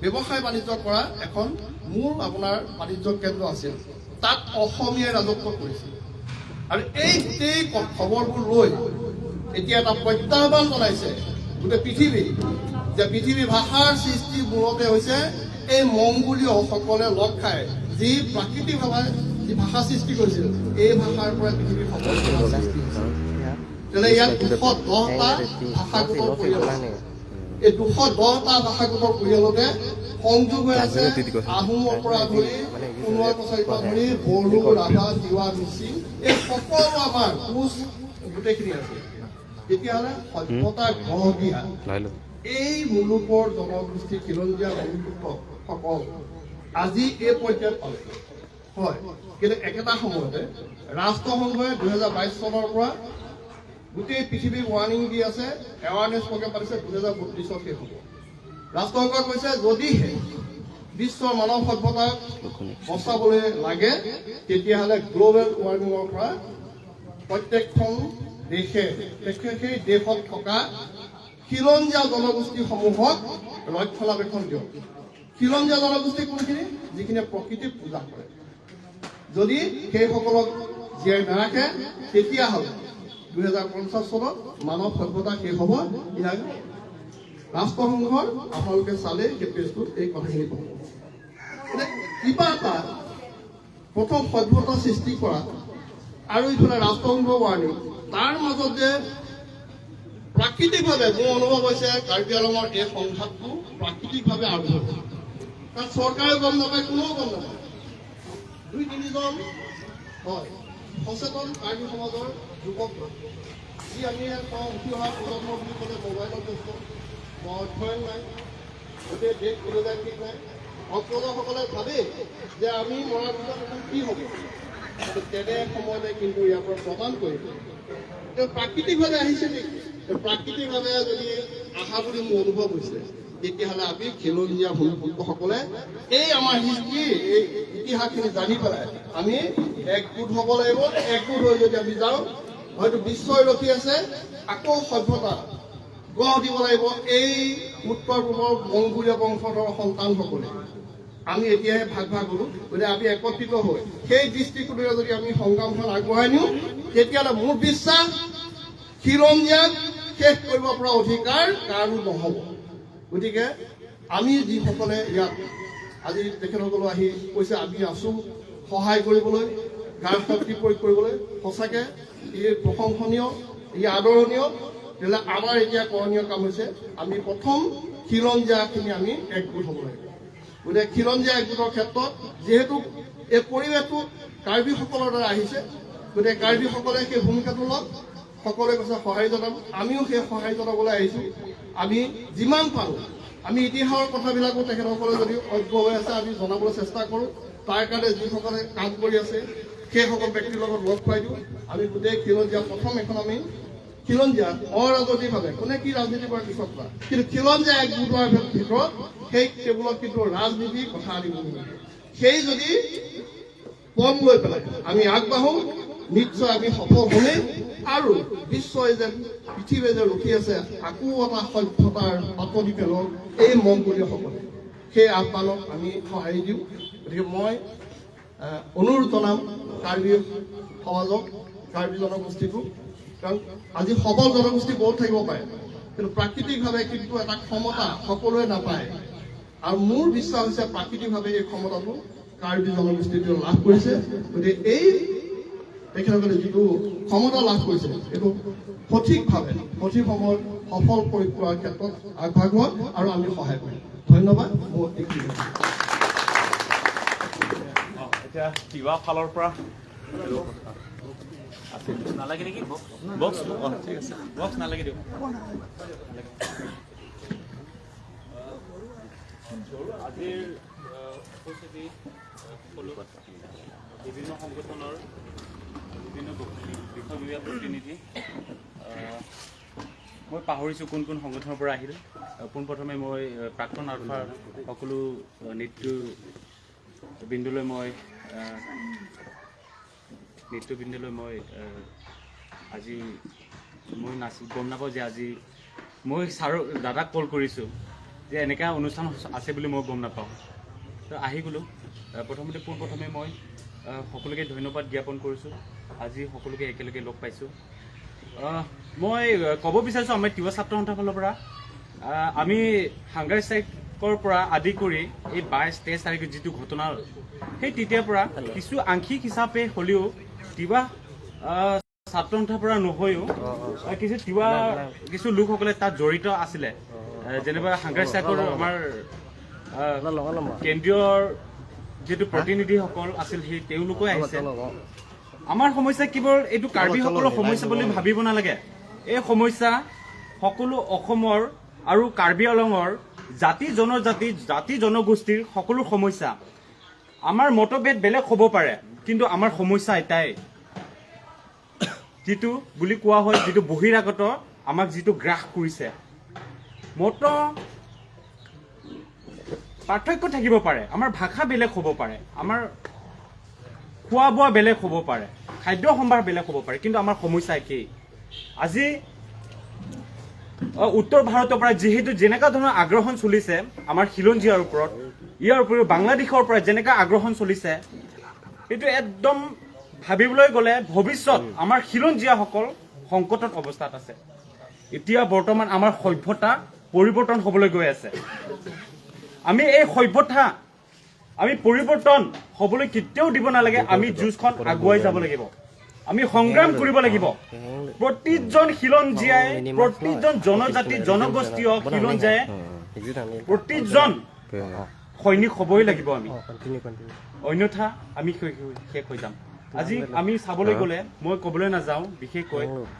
ব্যৱসায় বাণিজ্য কৰা এখন মূল আপোনাৰ বাণিজ্য কেন্দ্ৰ আছিল, তাত অসমীয়াই ৰাজত্ব কৰিছিল। আৰু এই গোটেই খবৰবোৰ লৈ এতিয়া এটা প্ৰত্যাহ্বান জনাইছে গোটেই পৃথিৱী, যে পৃথিৱী ভাষাৰ সৃষ্টি মূলতে হৈছে এই মংগোলীয়সকলে লগ খাই যি প্ৰাকৃতিকভাৱে যি ভাষা সৃষ্টি কৰিছিল, এই ভাষাৰ পৰা পৃথিৱীৰ সকলো সৃষ্টি হৈছে। তেনে ইয়াত 210টা ভাষাগোটৰ পৰিয়াল আছে। এই 210টা ভাষাগোটৰ পৰিয়ালতে সংযোগ হৈ আছে আহোমৰ পৰা ধৰি সোণোৱাল কছাৰীৰ পৰা ধৰি বড়ো, ৰাভা, তিৱা, মিচিং, এই সকলো আমাৰ কোচ গোটেইখিনি আছে। তেতিয়াহ'লে সভ্যতা গঢ় দিয়া এই মুলুকৰ জনগোষ্ঠী খিলঞ্জীয়া ভূমিপুত্ৰসকল আজি এই পৰ্যায়ত পালে হয়। কিন্তু একেটা সময়তে ৰাষ্ট্ৰসংঘই 2022 চনৰ পৰা গোটেই পৃথিৱীক ৱাৰ্ণিং দি আছে, এৱাৰনেছ প্ৰগ্ৰেম পাতিছে 2032 শেষ হ'ব। ৰাষ্ট্ৰসংঘই কৈছে যদিহে বিশ্বৰ মানৱ সভ্যতাক বচাবলৈ লাগে, তেতিয়াহ'লে গ্ল'বেল ৱাৰ্মিঙৰ পৰা প্ৰত্যেকখন দেশে সেই দেশত থকা খিলঞ্জীয়া জনগোষ্ঠীসমূহক ৰক্ষণাবেক্ষণ দিয়ক। খিলঞ্জীয়া জনগোষ্ঠী কোনখিনি? যিখিনিয়ে প্ৰকৃতিক পূজা কৰে। যদি সেইসকলক জীয়াই নাৰাখে, তেতিয়াহ'লে 2050 চনত মানৱ সভ্যতা শেষ হ'ব। ইয়াক ৰাষ্ট্ৰসংঘৰ আপোনালোকে চালে সেই পেজটোত এই কথাখিনি পাব। কিবা এটা প্ৰথম সভ্যতা সৃষ্টি কৰা আৰু ইফালে ৰাষ্ট্ৰসংঘৰ ৱাৰ্ণিং, তাৰ মাজত যে প্ৰাকৃতিকভাৱে মোৰ অনুভৱ হৈছে কাৰ্বি আংলঙৰ এই সংঘাতটো প্ৰাকৃতিকভাৱে আৰম্ভ হৈছে। কাৰণ চৰকাৰেও গম নাপায়, কোনেও গম নাপায়। 2-3জন হয় সচেতন কাৰ্বি সমাজৰ যুৱক, যি আমি উঠি অহা প্ৰজন্ম বুলি ক'লে মোবাইলত ব্যস্ত, অধ্যয়ন নাই, গোটেই দেশ ক'লৈ যায় ঠিক নাই। অগ্ৰজসকলে ভাবে যে আমি মৰাৰ পিছত এখন কি হ'ব, তেনে সময়তে কিন্তু ইয়াৰ পৰা প্ৰদান কৰিব। তেওঁ প্ৰাকৃতিকভাৱে আহিছে নেকি? প্ৰাকৃতিকভাৱে যদি আহা বুলি মোৰ অনুভৱ হৈছে, তেতিয়াহ'লে আমি খিলঞ্জীয়া ভূমিপুত্ৰসকলে এই আমাৰ হিষ্ট্ৰী, এই ইতিহাসখিনি জানি পেলাই আমি একগোট হ'ব লাগিব। একগোট হৈ যদি আমি যাওঁ, হয়তো বিশ্বই ৰখি আছে আকৌ সভ্যতা গঢ় দিব লাগিব এই উত্তৰ পূবৰ মংগোলীয় বংশধৰ সন্তানসকলে। আমি এতিয়াহে ভাগ ভাগ হ'লো, গতিকে আমি একত্ৰিত হৈ সেই দৃষ্টিকোণেৰে যদি আমি সংগ্ৰামখন আগবঢ়াই নিওঁ তেতিয়াহ'লে মোৰ বিশ্বাস খিলঞ্জীয়াক শেষ কৰিব পৰা অধিকাৰ কাৰো নহ'ব। গতিকে আমি যিসকলে ইয়াত আজি তেখেতসকলে আহি কৈছে আমি আছোঁ সহায় কৰিবলৈ, গাৰ শক্তি প্ৰয়োগ কৰিবলৈ, সঁচাকৈ ই প্ৰশংসনীয়, ই আদৰণীয়। তেতিয়াহ'লে আমাৰ এতিয়া কৰণীয় কাম হৈছে আমি প্ৰথম খিলঞ্জীয়াখিনি আমি একগোট হ'ব লাগিব। গতিকে খিলঞ্জীয়া একগোটৰ ক্ষেত্ৰত যিহেতু এই পৰিৱেশটো কাৰ্বিসকলৰ দ্বাৰা আহিছে, গতিকে কাৰ্বিসকলে সেই ভূমিকাটো লওক। সকলোৱে কৈছে সহায় জনাম, আমিও সেই সহায় জনাবলৈ আহিছোঁ। আমি যিমান পাৰোঁ আমি ইতিহাসৰ কথাবিলাকো তেখেতসকলে যদি অজ্ঞ হৈ আছে আমি জনাবলৈ চেষ্টা কৰোঁ। তাৰ কাৰণে যিসকলে কাম কৰি আছে সেইসকল ব্যক্তিৰ লগত লগ খুৱাই দিওঁ। আমি গোটেই খিলঞ্জীয়া প্ৰথম এখন আমি খিলঞ্জীয়া অৰাজনৈতিকভাৱে কোনে কি ৰাজনীতি কৰাৰ পিছত কোৱা, কিন্তু খিলঞ্জীয়া একগোট হোৱাৰ ভিতৰত সেই টেবুলত কিন্তু ৰাজনীতি কথা আনিব নোৱাৰে। সেই যদি পণ লৈ পেলাই আমি আগবাঢ়োঁ নিশ্চয় আমি সফল হ'মেই। আৰু বিশ্বই যেন পৃথিৱীয়ে যে ৰখি আছে আকৌ এটা সভ্যতাৰ পাতনি পেলক এই মংগোলীয়সকলে, সেই আহ্বানক আমি সঁহাৰি দিওঁ। গতিকে মই অনুৰোধ জনাম কাৰ্বি সমাজক, কাৰ্বি জনগোষ্ঠীকো, কাৰণ আজি সবল জনগোষ্ঠী বহুত থাকিব পাৰে কিন্তু প্ৰাকৃতিকভাৱে কিন্তু এটা ক্ষমতা সকলোৱে নাপায়। আৰু মোৰ বিশ্বাস হৈছে প্ৰাকৃতিকভাৱে এই ক্ষমতাটো কাৰ্বি জনগোষ্ঠীটো লাভ কৰিছে। গতিকে এই তেখেতসকলে যিটো ক্ষমতা লাভ কৰিছে এইটো সঠিকভাৱে সঠিক সময়ত সফল প্ৰয়োগ কৰাৰ ক্ষেত্ৰত আগভাগ আৰু আমি সহায় কৰিম। ধন্যবাদ। মোৰ এইখিনি এতিয়া তিৱা ফালৰ পৰা নালাগে নেকি বক্স? ঠিক আছে, বক্স নালাগে দিয়ক। আজিৰ উপস্থিতি সকলো বিভিন্ন সংগঠনৰ বিভিন্ন বিষয়ববীয়া প্ৰতিনিধি। মই পাহৰিছোঁ কোন কোন সংগঠনৰ পৰা আহিল। পোনপ্ৰথমে মই প্ৰাক্তন আলফাৰ সকলো নেতৃবৃন্দলৈ মই আজি মই গম নাপাওঁ যে আজি মই দাদাক কল কৰিছোঁ যে এনেকুৱা অনুষ্ঠান আছে বুলি মই গম নাপাওঁ। তো আহি গ'লোঁ। পোনপ্ৰথমে মই সকলোকে ধন্যবাদ জ্ঞাপন কৰিছোঁ। আজি সকলোকে একেলগে লগ পাইছোঁ। মই ক'ব বিচাৰিছোঁ আমাৰ তিৱা ছাত্ৰ সন্থাৰ ফালৰ পৰা আমি হাংগাৰ ষ্ট্ৰাইকৰ পৰা আদি কৰি এই 22-23 তাৰিখে যিটো ঘটনা সেই তেতিয়াৰ পৰা কিছু আংশিক হিচাপে হ'লেও তিৱা ছাত্ৰ সন্থাৰ পৰা নহৈও কিছু লোকসকলে তাত জড়িত আছিলে। যেনেবা হাংগাৰ ষ্ট্ৰাইকৰ আমাৰ কেন্দ্ৰীয় যিটো প্ৰতিনিধিসকল আছিল সেই তেওঁলোকে আহিছে। আমাৰ সমস্যা কেৱল এইটো কাৰ্বিসকলৰ সমস্যা বুলি ভাবিব নালাগে। এই সমস্যা সকলো অসমৰ আৰু কাৰ্বি আংলঙৰ জাতি জনগোষ্ঠীৰ সকলো সমস্যা। আমাৰ মতভেদ বেলেগ হ'ব পাৰে কিন্তু আমাৰ সমস্যা এটাই, যিটো বুলি কোৱা হয় যিটো বহিৰাগত আমাক যিটো গ্ৰাস কৰিছে। মত পাৰ্থক্য থাকিব পাৰে, আমাৰ ভাষা বেলেগ হ'ব পাৰে, আমাৰ খোৱা বোৱা বেলেগ হ'ব পাৰে, খাদ্য সম্ভাৰ বেলেগ হ'ব পাৰে, কিন্তু আমাৰ সমস্যা একেই। আজি উত্তৰ ভাৰতৰ পৰা যিহেতু যেনেকুৱা ধৰণৰ আগ্ৰাসন চলিছে আমাৰ খিলঞ্জীয়াৰ ওপৰত, ইয়াৰ উপৰিও বাংলাদেশৰ পৰা যেনেকুৱা আগ্ৰাসন চলিছে, এইটো একদম ভাবিবলৈ গ'লে ভৱিষ্যত আমাৰ খিলঞ্জীয়াসকল সংকটত অৱস্থাত আছে। এতিয়া বৰ্তমান আমাৰ সভ্যতা পৰিৱৰ্তন হ'বলৈ গৈ আছে। আমি এই সভ্যতা আমি পৰিৱৰ্তন হ'বলৈ কেতিয়াও দিব নালাগে। আমি যুঁজখন আগুৱাই যাব লাগিব, আমি সংগ্ৰাম কৰিব লাগিব। প্ৰতিজন খিলঞ্জীয়াই, প্ৰতিজন জনজাতি জনগোষ্ঠীয় খিলঞ্জীয়াই প্ৰতিজন সৈনিক হ'বই লাগিব আমি, অন্যথা আমি শেষ হৈ যাম। আজি আমি চাবলৈ গ'লে মই ক'বলৈ নাযাওঁ বিশেষকৈ